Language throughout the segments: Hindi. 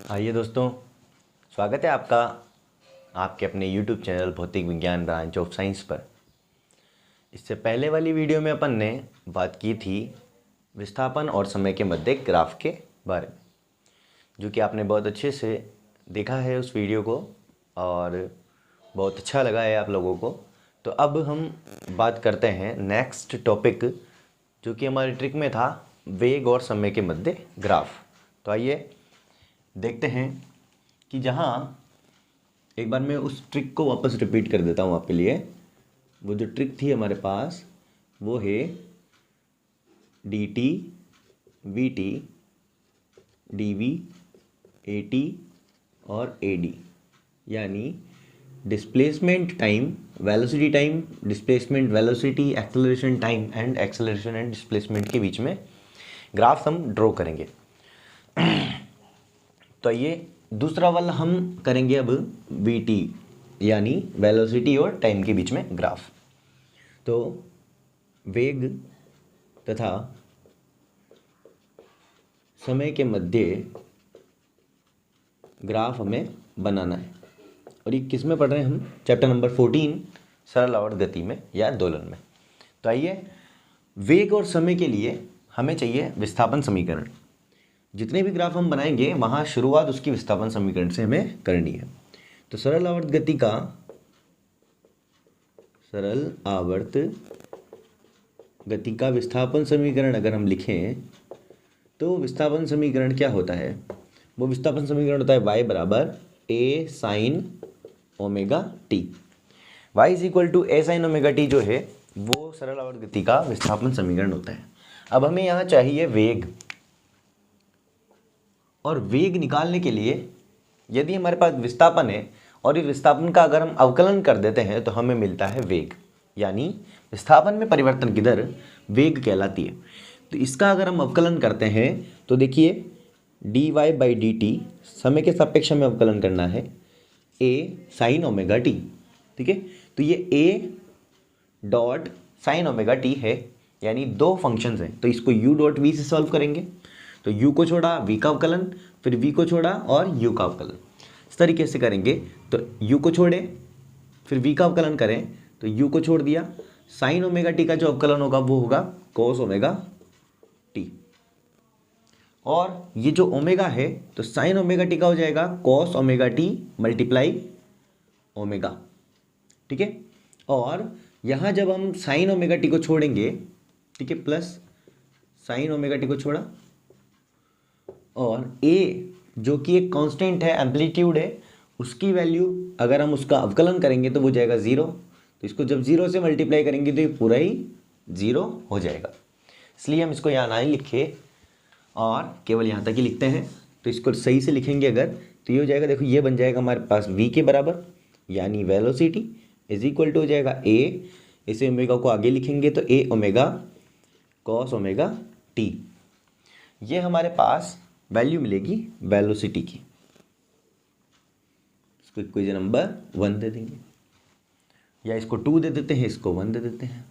आइए दोस्तों, स्वागत है आपका आपके अपने YouTube चैनल भौतिक विज्ञान ब्रांच ऑफ साइंस पर। इससे पहले वाली वीडियो में अपन ने बात की थी विस्थापन और समय के मध्य ग्राफ के बारे में, जो कि आपने बहुत अच्छे से देखा है उस वीडियो को और बहुत अच्छा लगा है आप लोगों को। तो अब हम बात करते हैं नेक्स्ट टॉपिक, जो कि हमारी ट्रिक में था वेग और समय के मध्य ग्राफ। तो आइए देखते हैं कि जहाँ एक बार मैं उस ट्रिक को वापस रिपीट कर देता हूँ आपके लिए। वो जो ट्रिक थी हमारे पास वो है D T V T D V A T और ए डी, यानी displacement time, velocity time, displacement velocity, acceleration time and acceleration and displacement के बीच में ग्राफ हम ड्रॉ करेंगे। तो ये दूसरा वाला हम करेंगे अब वी टी, यानी वेलोसिटी और टाइम के बीच में ग्राफ। तो वेग तथा समय के मध्य ग्राफ हमें बनाना है। और ये किस में पढ़ रहे हैं हम? चैप्टर नंबर 14 सरल आवर्त गति में या दोलन में। तो आइए, वेग और समय के लिए हमें चाहिए विस्थापन समीकरण। जितने भी ग्राफ हम बनाएंगे वहाँ शुरुआत उसकी विस्थापन समीकरण से हमें करनी है। तो सरल आवर्त गति का विस्थापन समीकरण अगर हम लिखें तो विस्थापन समीकरण क्या होता है? वो विस्थापन समीकरण होता है y बराबर a sin omega T. y is equal to a sin omega T जो है वो सरल आवर्त गति का विस्थापन समीकरण होता है। अब हमें यहाँ चाहिए वेग, और वेग निकालने के लिए यदि हमारे पास विस्थापन है और इस विस्थापन का अगर हम अवकलन कर देते हैं तो हमें मिलता है वेग, यानी विस्थापन में परिवर्तन की दर वेग कहलाती है। तो इसका अगर हम अवकलन करते हैं तो देखिए D Y by D T, समय के सापेक्ष में अवकलन करना है ए साइन ओमेगा टी। ठीक है, तो ये ए डॉट साइन ओमेगा टी है, यानी दो फंक्शंस हैं। तो इसको यू डॉट वी से सॉल्व करेंगे। तो u को छोड़ा v का अवकलन, फिर v को छोड़ा और u का अवकलन। इस तरीके से करेंगे तो u को छोड़े फिर v का अवकलन करें तो u को छोड़ दिया, साइन ओमेगा टी का जो अवकलन होगा वो होगा cos ओमेगा टी। और ये जो ओमेगा है तो साइन ओमेगा टी का हो जाएगा cos omega T multiply omega. ठीक है, और यहाँ जब हम साइन ओमेगा टी को छोड़ेंगे, ठीक है, प्लस साइन ओमेगा टी को छोड़ा, और a जो कि एक कांस्टेंट है, एम्पलीट्यूड है, उसकी वैल्यू अगर हम उसका अवकलन करेंगे तो वो जाएगा 0। तो इसको जब 0 से मल्टीप्लाई करेंगे तो ये पूरा ही 0 हो जाएगा। इसलिए हम इसको यहाँ ना ही लिखे और केवल यहाँ तक ही लिखते हैं। तो इसको सही से लिखेंगे अगर तो ये हो जाएगा, देखो ये बन जाएगा हमारे पास v के बराबर, यानी वेलोसिटी इज इक्वल टू हो जाएगा a, इसे ओमेगा को आगे लिखेंगे तो a omega cos omega T. ये हमारे पास वैल्यू मिलेगी वेलोसिटी की। इसको इक्वेशन नंबर 1 दे देंगे, या इसको 2 दे देते हैं, इसको 1 दे देते हैं।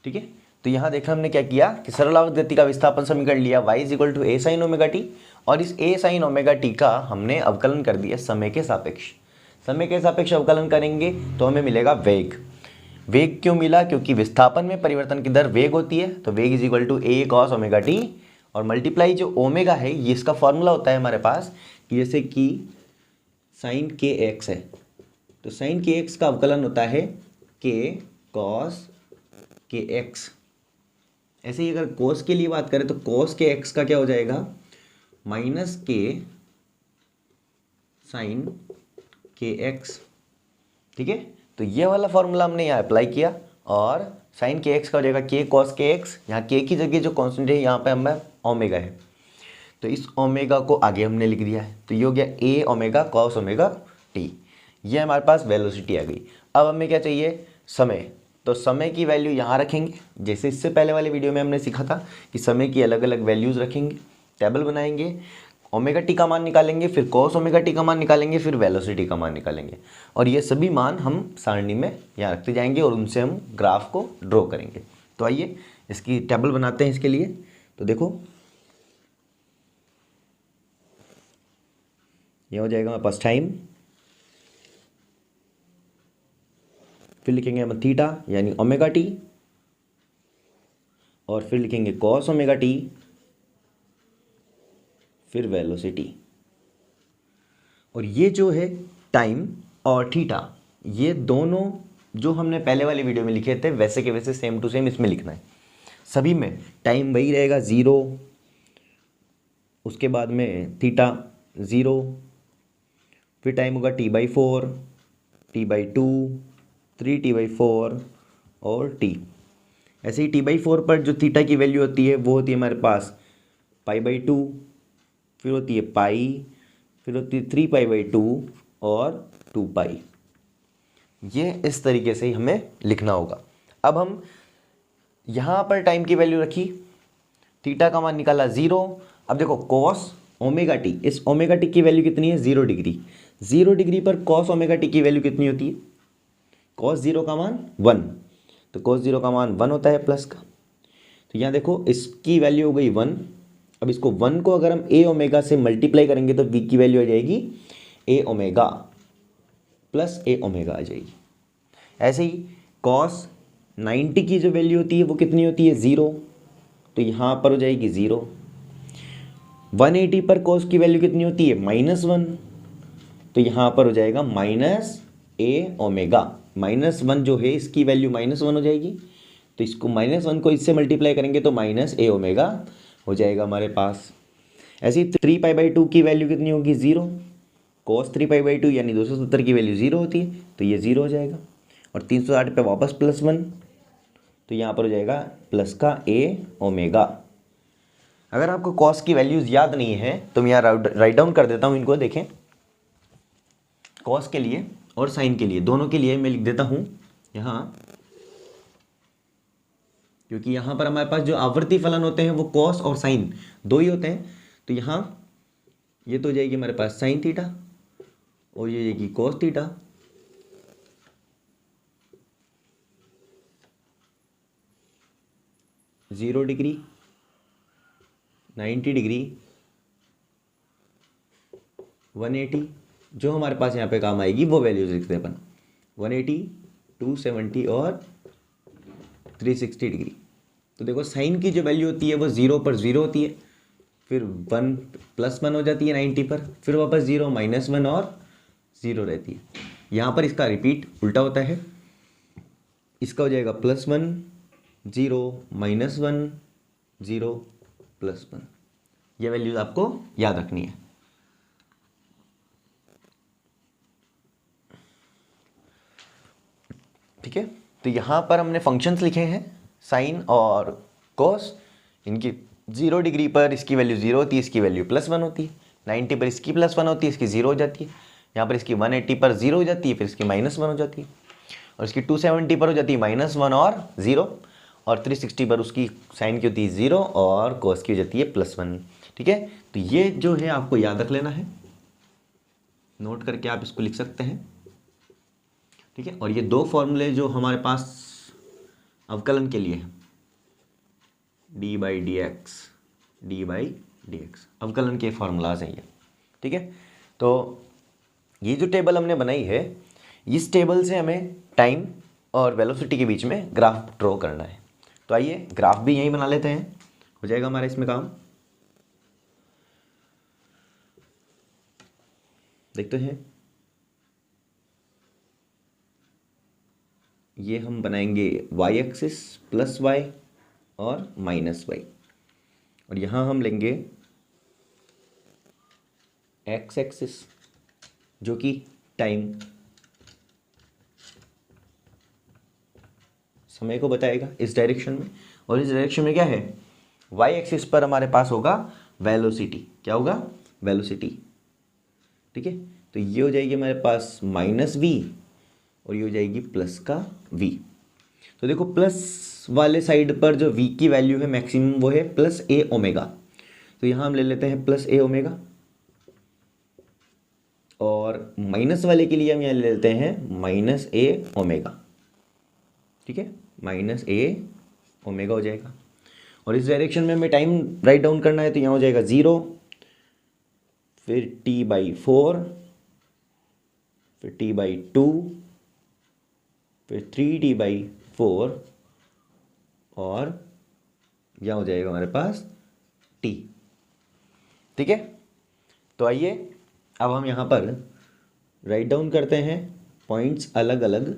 ठीक है, तो यहाँ देखा हमने क्या किया कि सरल आवर्त गति का विस्थापन समीकरण लिया y is equal to a sin omega T, और इस a sin ओमेगा टी का हमने अवकलन कर दिया समय के सापेक्ष। समय के सापेक्ष अवकलन करेंगे तो हमें मिलेगा वेग। वेग क्यों मिला? क्योंकि विस्थापन में परिवर्तन की दर वेग होती है। तो वेग is equal to a cos omega T, और मल्टीप्लाई जो ओमेगा है ये इसका फॉर्मूला होता है हमारे पास कि जैसे कि साइन के एक्स है तो साइन के एक्स का अवकलन होता है के कॉस के एक्स। ऐसे ही अगर कोस के लिए बात करें तो कोस के एक्स का क्या हो जाएगा? माइनस के साइन के एक्स। ठीक है, तो ये वाला फॉर्मूला हमने यहाँ अप्लाई किया, और साइन के एक्स का हो जाएगा के कॉस के एक्स। यहाँ के की जगह जो कॉन्स्टेंट है यहाँ पे हमें ओमेगा है, तो इस ओमेगा को आगे हमने लिख दिया है। तो ये हो गया ए ओमेगा कॉस ओमेगा टी। ये हमारे पास वेलोसिटी आ गई। अब हमें क्या चाहिए? समय। तो समय की वैल्यू यहाँ रखेंगे, जैसे इससे पहले वाले वीडियो में हमने सीखा था कि समय की अलग अलग वैल्यूज़ रखेंगे, टेबल बनाएंगे, ओमेगा टी का मान निकालेंगे, फिर कॉस ओमेगा टी का मान निकालेंगे, फिर वेलोसिटी का मान निकालेंगे, और ये सभी मान हम सारणी में यहाँ रखते जाएंगे और उनसे हम ग्राफ को ड्रॉ करेंगे। तो आइए इसकी टेबल बनाते हैं इसके लिए। तो देखो ये हो जाएगा हमारे पास टाइम, फिर लिखेंगे हम थीटा यानी ओमेगा टी, और फिर लिखेंगे कॉस ओमेगा टी, फिर वेलोसिटी। और ये जो है टाइम और थीटा, ये दोनों जो हमने पहले वाली वीडियो में लिखे थे वैसे के वैसे सेम टू सेम इसमें लिखना है। सभी में टाइम वही रहेगा 0, उसके बाद में थीटा 0, फिर टाइम होगा t/4, t/2, 3t/4 और t। ऐसे ही t/4 पर जो थीटा की वैल्यू होती है वो होती है हमारे पास π/2, फिर होती है पाई, फिर होती है 3π/2 और 2π। ये इस तरीके से ही हमें लिखना होगा। अब हम यहाँ पर टाइम की वैल्यू रखी, थीटा का मान निकाला 0। अब देखो कॉस ओमेगा टी, इस ओमेगा टी की वैल्यू कितनी है 0 डिग्री। 0 डिग्री पर कॉस ओमेगा टी की वैल्यू कितनी होती है, कॉस 0 का मान 1, तो कॉस 0 का मान 1 होता है प्लस का। तो यहाँ देखो इसकी वैल्यू हो गई 1। अब इसको 1 को अगर हम ए ओमेगा से मल्टीप्लाई करेंगे तो वी की वैल्यू आ जाएगी ए ओमेगा प्लस ए ओमेगा आ जाएगी। ऐसे ही कॉस 90 की जो वैल्यू होती है वो कितनी होती है 0, तो यहाँ पर हो जाएगी 0। 180 पर कॉस की वैल्यू कितनी होती है -1, तो यहाँ पर हो जाएगा माइनस ए ओमेगा। -1 जो है इसकी वैल्यू -1 हो जाएगी, तो इसको -1 को इससे मल्टीप्लाई करेंगे तो माइनस ए ओमेगा हो जाएगा हमारे पास। ऐसे ही 3π/2 की वैल्यू कितनी होगी 0, cos 3π/2 यानी 270 की वैल्यू 0 होती है, तो ये 0 हो जाएगा। और 360 पे वापस +1, तो यहाँ पर हो जाएगा प्लस का ए ओमेगा। अगर आपको कॉस की वैल्यूज़ याद नहीं है तो मैं यहाँ राइट डाउन कर देता हूँ इनको। देखें कॉस के लिए और साइन के लिए, दोनों के लिए मैं लिख देता हूँ यहाँ, क्योंकि यहाँ पर हमारे पास जो आवर्ती फलन होते हैं वो कॉस और साइन दो ही होते हैं। तो यहाँ ये तो हो जाएगी हमारे पास साइन थीटा और ये जाएगी cos theta. Zero degree, 90 degree, 180, जो हमारे पास यहाँ पे काम आएगी वो वैल्यूज लिखते हैं अपन, 180, 270 और 360 डिग्री। तो देखो साइन की जो वैल्यू होती है वो 0 पर 0 होती है, फिर 1 +1 हो जाती है 90 पर, फिर वापस 0 -1 और 0 रहती है। यहाँ पर इसका रिपीट उल्टा होता है, इसका हो जाएगा +1 0 -1 0 +1। ये वैल्यूज आपको याद रखनी है। ठीक है, तो यहाँ पर हमने फंक्शंस लिखे हैं साइन और कॉस। इनकी 0 डिग्री पर इसकी वैल्यू 0 होती है, इसकी वैल्यू +1 होती है। 90 पर इसकी +1 होती है, इसकी 0 हो जाती है। यहाँ पर इसकी 180 पर 0 हो जाती है, फिर इसकी -1 हो जाती है। और इसकी 270 पर हो जाती है -1 और 0। और 360 पर उसकी साइन की होती है 0 और कॉस की हो जाती है +1। ठीक है, तो ये जो है आपको याद रख लेना है, नोट करके आप इसको लिख सकते हैं। ठीक है, और ये दो फॉर्मूले जो हमारे पास अवकलन के लिए है, d/dx, d/dx अवकलन के फॉर्मूलाज हैं ये। ठीक है, तो ये जो टेबल हमने बनाई है, इस टेबल से हमें टाइम और वेलोसिटी के बीच में ग्राफ ड्रॉ करना है। तो आइए ग्राफ भी यहीं बना लेते हैं, हो जाएगा हमारा इसमें काम। देखते हैं, ये हम बनाएंगे y एक्सिस +y और -y, और यहाँ हम लेंगे x एक्सिस जो कि टाइम, समय को बताएगा इस डायरेक्शन में। और इस डायरेक्शन में क्या है, y एक्सिस पर हमारे पास होगा वेलोसिटी। क्या होगा, वेलोसिटी। ठीक है, तो ये हो जाएगी हमारे पास -v और ये हो जाएगी प्लस का v। तो देखो प्लस वाले साइड पर जो v की वैल्यू है मैक्सिमम वो है +a ओमेगा। तो यहाँ हम ले लेते हैं +a ओमेगा, और माइनस वाले के लिए हम यहाँ ले लेते हैं -a ओमेगा। ठीक है, -a ओमेगा हो जाएगा। और इस डायरेक्शन में हमें टाइम राइट डाउन करना है, तो यहाँ हो जाएगा 0, फिर t/4, फिर t/2, फिर 3t/4 और यहाँ हो जाएगा हमारे पास t। ठीक है, तो आइए अब हम यहाँ पर राइट डाउन करते हैं पॉइंट्स अलग अलग,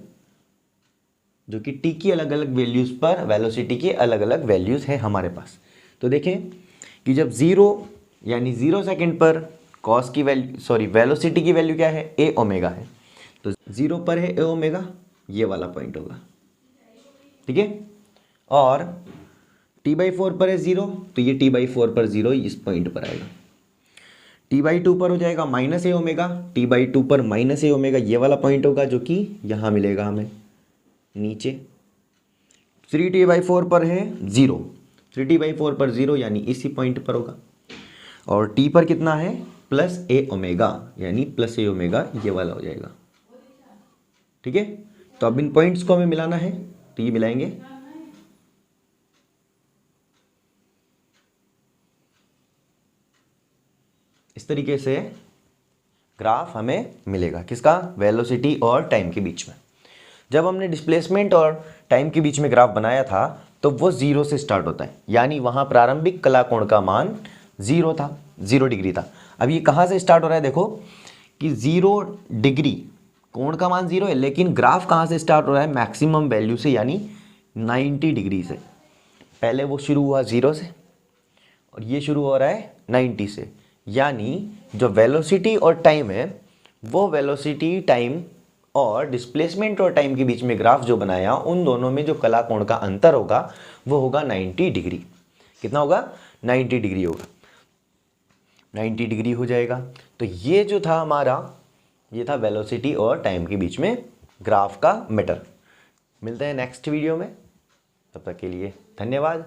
जो कि t की अलग अलग वैल्यूज़ पर वेलोसिटी की अलग अलग वैल्यूज़ हैं हमारे पास। तो देखें कि जब 0 यानी 0 सेकंड पर कॉस की वैल्यू वेलोसिटी की वैल्यू क्या है, a ओमेगा है, तो 0 पर है a ओमेगा, ये वाला पॉइंट होगा। ठीक है, और t/4 पर है 0, तो ये t/4 पर 0 इस पॉइंट पर आएगा। t/2 पर हो जाएगा -a ओमेगा, t/2 पर -a ओमेगा ये वाला पॉइंट होगा, जो कि यहाँ मिलेगा हमें नीचे। 3t/4 पर है 0, 3t/4 पर 0 यानी इसी पॉइंट पर होगा। और t पर कितना है, +a ओमेगा, यानी +a ओमेगा ये वाला हो जाएगा। ठीक है, तो अब इन पॉइंट्स को हमें मिलाना है, तो ये मिलाएंगे। इस तरीके से ग्राफ हमें मिलेगा, किसका, वेलोसिटी और टाइम के बीच में। जब हमने डिस्प्लेसमेंट और टाइम के बीच में ग्राफ बनाया था तो वो 0 से स्टार्ट होता है, यानी वहाँ प्रारंभिक कला कोण का मान 0 था, 0 डिग्री था। अब ये कहाँ से स्टार्ट हो रहा है, देखो कि 0 डिग्री कोण का मान 0 है, लेकिन ग्राफ कहाँ से स्टार्ट हो रहा है, मैक्सिमम वैल्यू से, यानी 90 डिग्री से। पहले वो शुरू हुआ 0 से और ये शुरू हो रहा है 90 से, यानी जो वेलोसिटी और टाइम है वो वेलोसिटी, टाइम और डिस्प्लेसमेंट और टाइम के बीच में ग्राफ जो बनाया, उन दोनों में जो कला कोण का अंतर होगा वो होगा 90 डिग्री। कितना होगा, 90 डिग्री होगा, 90 डिग्री हो जाएगा। तो ये जो था हमारा, ये था वेलोसिटी और टाइम के बीच में ग्राफ का मैटर। मिलते हैं नेक्स्ट वीडियो में, तब तक के लिए धन्यवाद।